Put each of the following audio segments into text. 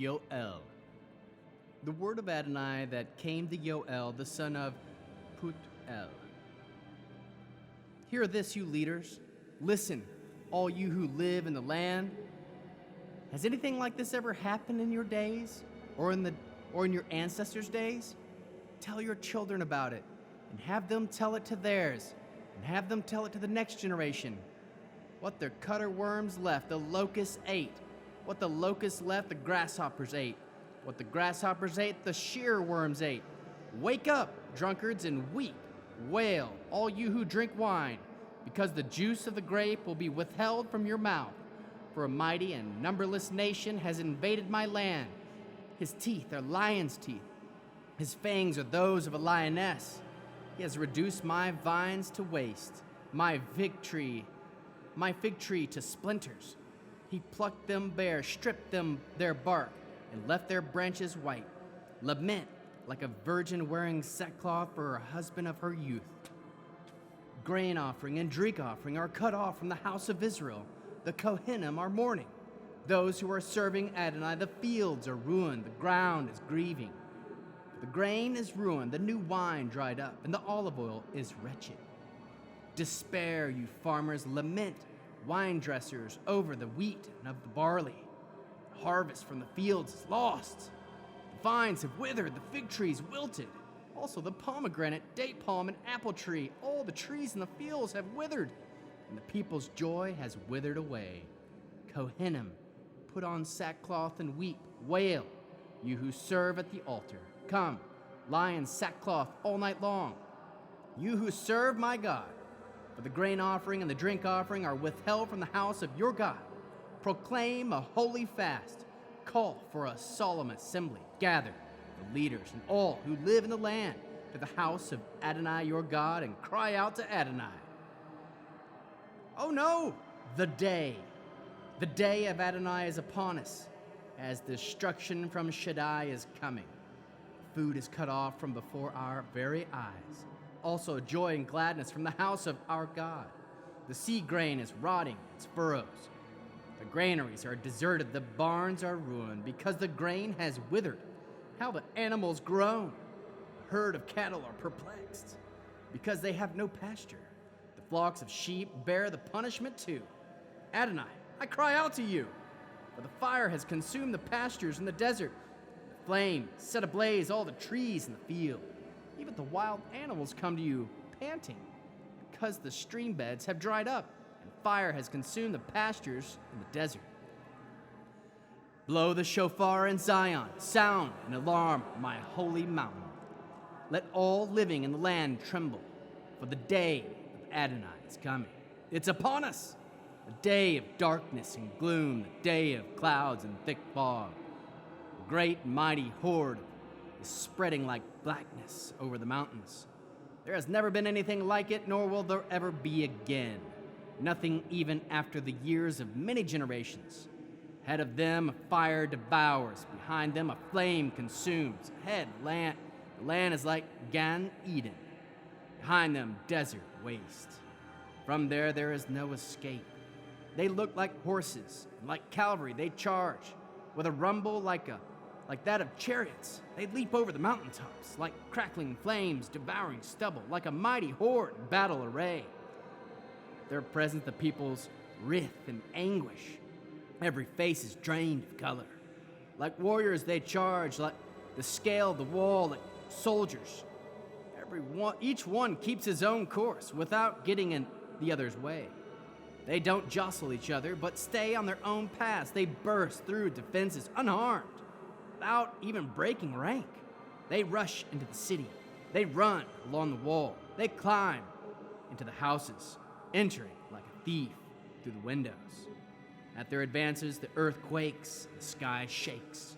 Yoel. The word of Adonai that came to Yoel, the son of Put'el. Hear this, you leaders. Listen, all you who live in the land. Has anything like this ever happened in your days or in your ancestors' days? Tell your children about it and have them tell it to theirs and have them tell it to the next generation. What their cutter worms left, the locusts ate. What the locusts left, the grasshoppers ate. What the grasshoppers ate, the shear worms ate. Wake up, drunkards, and weep. Wail, all you who drink wine, because the juice of the grape will be withheld from your mouth. For a mighty and numberless nation has invaded my land. His teeth are lion's teeth. His fangs are those of a lioness. He has reduced my vines to waste, my fig tree to splinters. He plucked them bare, stripped them their bark, and left their branches white. Lament like a virgin wearing sackcloth for her husband of her youth. Grain offering and drink offering are cut off from the house of Israel. The Kohanim are mourning. Those who are serving Adonai, the fields are ruined, the ground is grieving. The grain is ruined, the new wine dried up, and the olive oil is wretched. Despair, you farmers, lament, wine dressers, over the wheat and of the barley. The harvest from the fields is lost. The vines have withered, the fig trees wilted. Also the pomegranate, date palm, and apple tree, all the trees in the fields have withered, and the people's joy has withered away. Kohanim, put on sackcloth and weep, wail, you who serve at the altar. Come, lie in sackcloth all night long, you who serve my God. For the grain offering and the drink offering are withheld from the house of your God. Proclaim a holy fast. Call for a solemn assembly. Gather the leaders and all who live in the land to the house of Adonai your God and cry out to Adonai. Oh no, the day of Adonai is upon us, as destruction from Shaddai is coming. Food is cut off from before our very eyes. Also joy and gladness from the house of our God. The seed grain is rotting its furrows. The granaries are deserted, the barns are ruined, because the grain has withered. How the animals groan. A herd of cattle are perplexed, because they have no pasture. The flocks of sheep bear the punishment too. Adonai, I cry out to you, for the fire has consumed the pastures in the desert. The flame set ablaze all the trees in the field. Even the wild animals come to you, panting, because the stream beds have dried up, and fire has consumed the pastures in the desert. Blow the shofar in Zion, sound an alarm, my holy mountain. Let all living in the land tremble, for the day of Adonai is coming. It's upon us, the day of darkness and gloom, the day of clouds and thick fog. A great and mighty horde is spreading like blackness over the mountains. There has never been anything like it, nor will there ever be again. Nothing even after the years of many generations. Ahead of them, a fire devours. Behind them, a flame consumes. Ahead, the land is like Gan Eden. Behind them, desert waste. From there is no escape. They look like horses, and like cavalry they charge, with a rumble like that of chariots. They leap over the mountaintops, like crackling flames devouring stubble, like a mighty horde in battle array. Their presence the peoples writhe in anguish. Every face is drained of color. Like warriors they charge, like the scale, the wall, like soldiers. Each one keeps his own course without getting in the other's way. They don't jostle each other, but stay on their own paths. They burst through defenses unharmed, without even breaking rank. They rush into the city. They run along the wall. They climb into the houses, entering like a thief through the windows. At their advances, the earth quakes, the sky shakes.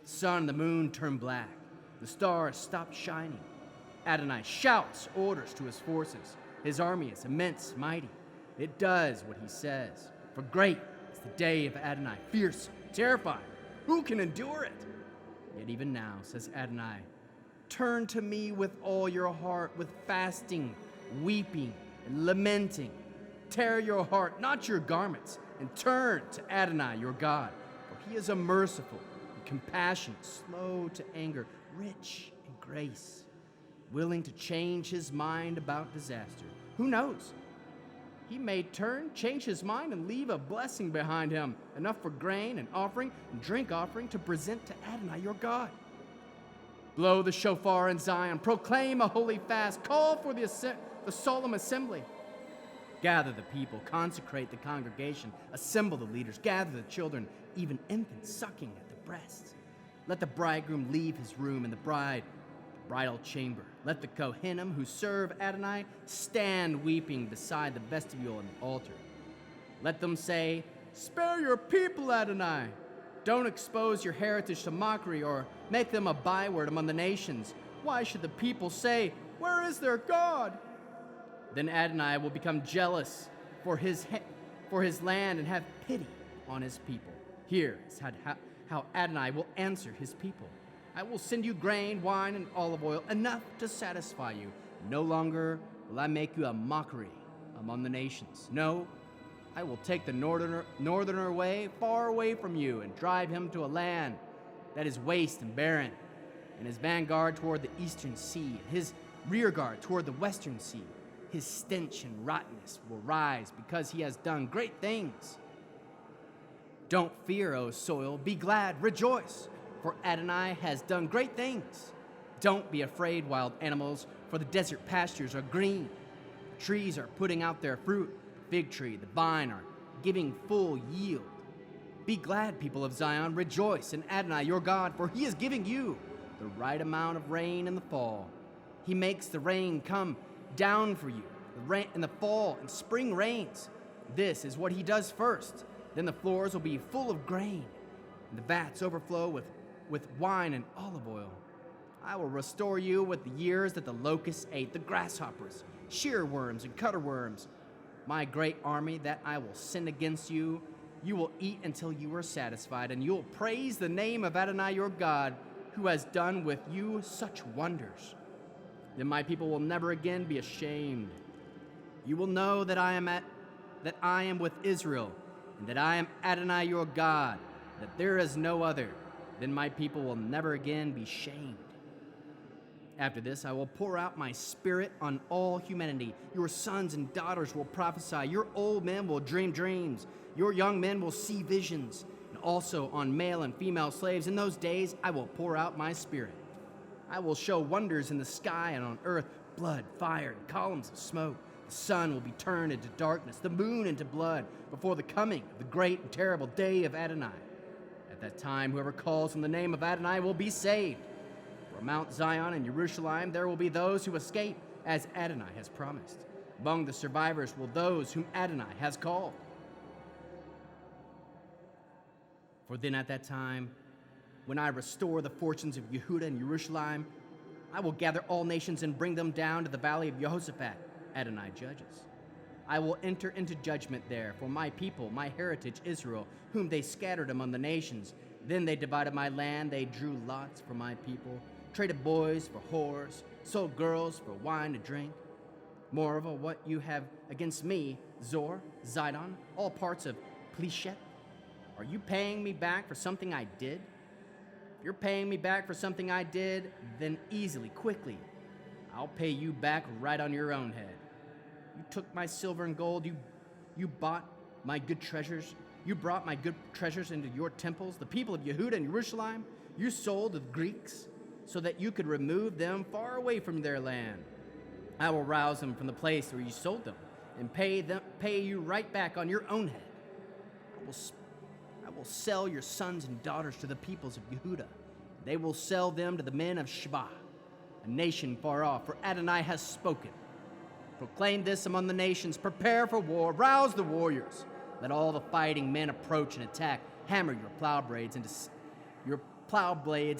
The sun and the moon turn black. The stars stop shining. Adonai shouts orders to his forces. His army is immense, mighty. It does what he says. For great is the day of Adonai, fierce, terrifying. Who can endure it? Yet even now, says Adonai, turn to me with all your heart, with fasting, weeping, and lamenting. Tear your heart, not your garments, and turn to Adonai your God, for he is a merciful and compassion, slow to anger, rich in grace, willing to change his mind about disaster. Who knows? He may change his mind, and leave a blessing behind him, enough for grain and offering and drink offering to present to Adonai your God. Blow the shofar in Zion, proclaim a holy fast, call for the solemn assembly. Gather the people, consecrate the congregation, assemble the leaders, gather the children, even infants sucking at the breasts. Let the bridegroom leave his room and the bride the bridal chamber. Let the Kohanim who serve Adonai stand weeping beside the vestibule and the altar. Let them say, "Spare your people, Adonai. Don't expose your heritage to mockery or make them a byword among the nations. Why should the people say, 'Where is their God?'" Then Adonai will become jealous for his land and have pity on his people. Here is how Adonai will answer his people. "I will send you grain, wine, and olive oil, enough to satisfy you. No longer will I make you a mockery among the nations. No, I will take the northerner way, far away from you, and drive him to a land that is waste and barren, and his vanguard toward the eastern sea, and his rear guard toward the western sea. His stench and rottenness will rise because he has done great things. Don't fear, O soil, be glad, rejoice, for Adonai has done great things. Don't be afraid, wild animals, for the desert pastures are green. The trees are putting out their fruit. The fig tree, the vine are giving full yield. Be glad, people of Zion, rejoice in Adonai your God, for he is giving you the right amount of rain in the fall. He makes the rain come down for you, the rain in the fall and spring rains. This is what he does first. Then the floors will be full of grain, and the vats overflow with wine and olive oil. I will restore you with the years that the locusts ate, the grasshoppers, shearworms, and cutterworms. My great army that I will send against you, you will eat until you are satisfied, and you will praise the name of Adonai your God, who has done with you such wonders. Then my people will never again be ashamed. You will know that I am with Israel, and that I am Adonai your God, that there is no other. Then my people will never again be shamed. After this, I will pour out my spirit on all humanity. Your sons and daughters will prophesy. Your old men will dream dreams. Your young men will see visions. And also on male and female slaves. In those days, I will pour out my spirit. I will show wonders in the sky and on earth, blood, fire, and columns of smoke. The sun will be turned into darkness, the moon into blood, before the coming of the great and terrible day of Adonai. At that time, whoever calls on the name of Adonai will be saved. For Mount Zion and Jerusalem, there will be those who escape, as Adonai has promised. Among the survivors will those whom Adonai has called. For then at that time, when I restore the fortunes of Yehuda and Jerusalem, I will gather all nations and bring them down to the valley of Jehoshaphat, Adonai judges. I will enter into judgment there for my people, my heritage Israel, whom they scattered among the nations. Then they divided my land, they drew lots for my people, traded boys for whores, sold girls for wine to drink. Moreover, what you have against me, Zor, Zidon, all parts of Pleshet, are you paying me back for something I did? If you're paying me back for something I did, then easily, quickly, I'll pay you back right on your own head. You took my silver and gold, you bought my good treasures, you brought my good treasures into your temples, the people of Yehuda and Jerusalem, you sold to the Greeks, so that you could remove them far away from their land. I will rouse them from the place where you sold them, and pay you right back on your own head. I will sell your sons and daughters to the peoples of Yehuda. They will sell them to the men of Sheba, a nation far off, for Adonai has spoken. Proclaim this among the nations, prepare for war, rouse the warriors. Let all the fighting men approach and attack. Hammer your plow blades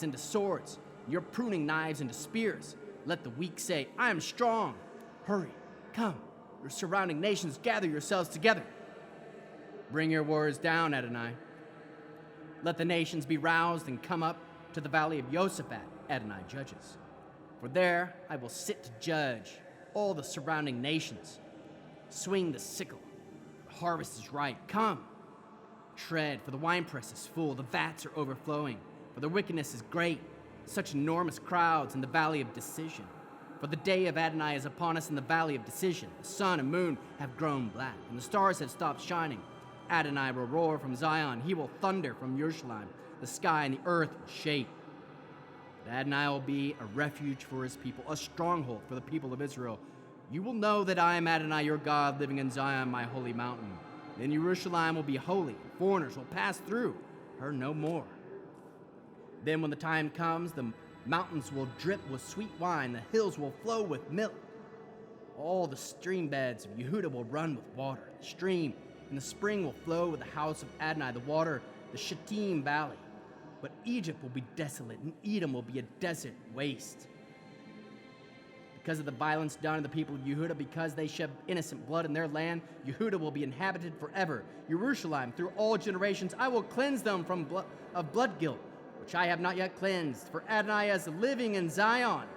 into swords, your pruning knives into spears. Let the weak say, I am strong. Hurry, come, your surrounding nations, gather yourselves together. Bring your warriors down, Adonai. Let the nations be roused and come up to the valley of Jehoshaphat, Adonai judges. For there I will sit to judge all the surrounding nations. Swing the sickle, the harvest is ripe. Come, tread, for the winepress is full, the vats are overflowing. For their wickedness is great, such enormous crowds in the valley of decision. For the day of Adonai is upon us in the valley of decision. The sun and moon have grown black, and the stars have stopped shining. Adonai will roar from Zion. He will thunder from Jerusalem. The sky and the earth will shake. But Adonai will be a refuge for his people, a stronghold for the people of Israel. You will know that I am Adonai your God, living in Zion, my holy mountain. Then Jerusalem will be holy, and foreigners will pass through her no more. Then when the time comes, the mountains will drip with sweet wine, the hills will flow with milk. All the stream beds of Yehuda will run with water. The stream and the spring will flow with the house of Adonai, the water, the Shittim valley. But Egypt will be desolate, and Edom will be a desert waste. Because of the violence done to the people of Yehuda, because they shed innocent blood in their land, Yehuda will be inhabited forever. Jerusalem, through all generations, I will cleanse them from blood guilt, which I have not yet cleansed. For Adonai is living in Zion.